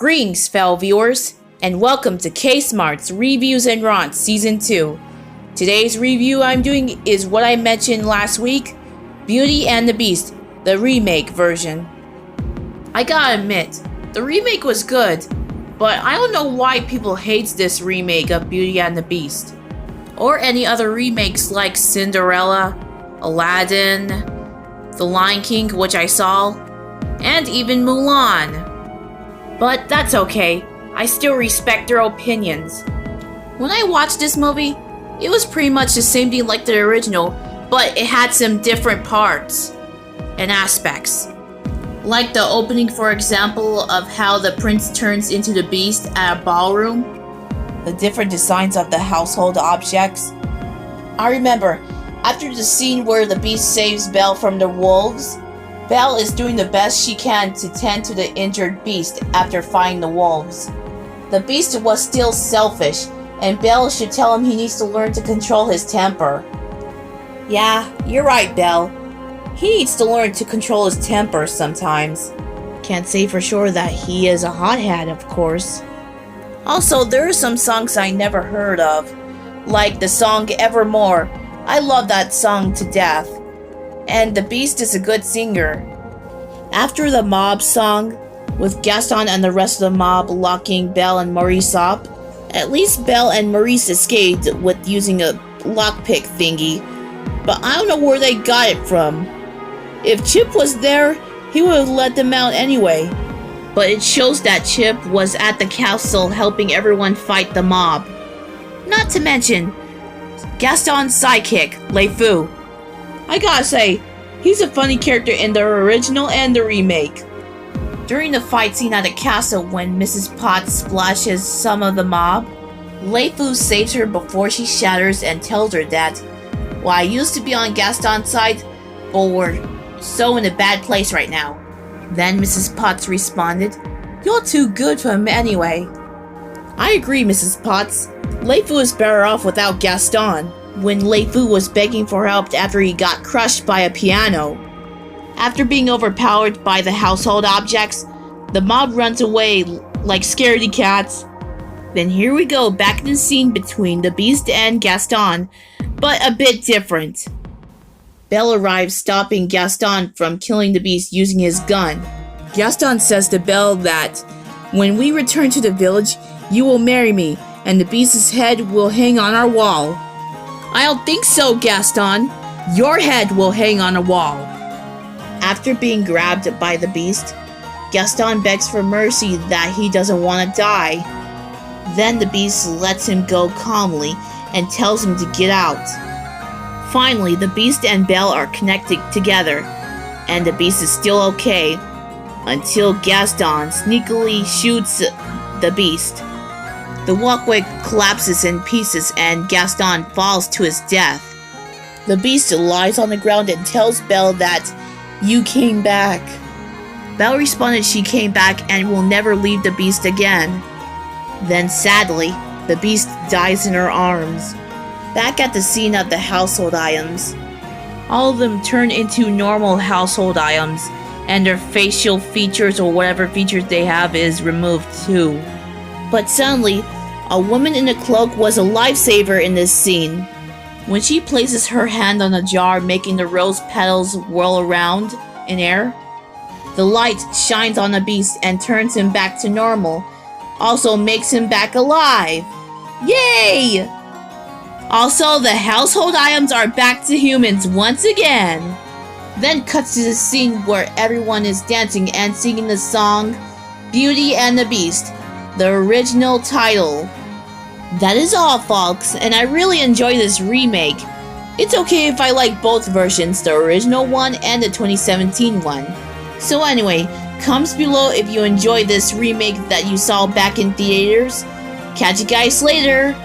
Greetings, fellow viewers, and welcome to K-Smart's Reviews and Rants Season 2. Today's review I'm doing is what I mentioned last week, Beauty and the Beast, the remake version. I gotta admit, the remake was good, but I don't know why people hate this remake of Beauty and the Beast. Or any other remakes like Cinderella, Aladdin, The Lion King, which I saw, and even Mulan. But that's okay, I still respect their opinions. When I watched this movie, it was pretty much the same thing like the original, but it had some different parts and aspects. Like the opening, for example, of how the prince turns into the beast at a ballroom. The different designs of the household objects. I remember, after the scene where the beast saves Belle from the wolves, Belle is doing the best she can to tend to the injured beast after fighting the wolves. The beast was still selfish, and Belle should tell him he needs to learn to control his temper. Yeah, you're right, Belle. He needs to learn to control his temper sometimes. Can't say for sure that he is a hothead, of course. Also, there are some songs I never heard of, like the song Evermore. I love that song to death. And the Beast is a good singer. After the mob song, with Gaston and the rest of the mob locking Belle and Maurice up, at least Belle and Maurice escaped with using a lockpick thingy, but I don't know where they got it from. If Chip was there, he would have let them out anyway. But it shows that Chip was at the castle helping everyone fight the mob. Not to mention, Gaston's sidekick, LeFou. I gotta say, he's a funny character in the original and the remake. During the fight scene at the castle when Mrs. Potts splashes some of the mob, LeFou saves her before she shatters and tells her that, well, I used to be on Gaston's side, but we're so in a bad place right now. Then Mrs. Potts responded, "You're too good for him anyway." I agree, Mrs. Potts. LeFou is better off without Gaston. When LeFou was begging for help after he got crushed by a piano. After being overpowered by the household objects, the mob runs away like scaredy cats. Then here we go, back in the scene between the Beast and Gaston, but a bit different. Belle arrives, stopping Gaston from killing the Beast using his gun. Gaston says to Belle that, "When we return to the village, you will marry me, and the Beast's head will hang on our wall." "I don't think so, Gaston. Your head will hang on a wall." After being grabbed by the Beast, Gaston begs for mercy that he doesn't want to die. Then the Beast lets him go calmly and tells him to get out. Finally, the Beast and Belle are connected together, and the Beast is still okay, until Gaston sneakily shoots the Beast. The walkway collapses in pieces and Gaston falls to his death. The Beast lies on the ground and tells Belle that, "You came back." Belle responded she came back and will never leave the Beast again. Then sadly, the Beast dies in her arms. Back at the scene of the household items, all of them turn into normal household items, and their facial features or whatever features they have is removed too. But suddenly, a woman in a cloak was a lifesaver in this scene. When she places her hand on a jar, making the rose petals whirl around in air, the light shines on the Beast and turns him back to normal, also makes him back alive. Yay! Also, the household items are back to humans once again. Then cuts to the scene where everyone is dancing and singing the song Beauty and the Beast, the original title. That is all, folks, and I really enjoy this remake. It's okay if I like both versions, the original one and the 2017 one. So anyway, comments below if you enjoyed this remake that you saw back in theaters. Catch you guys later!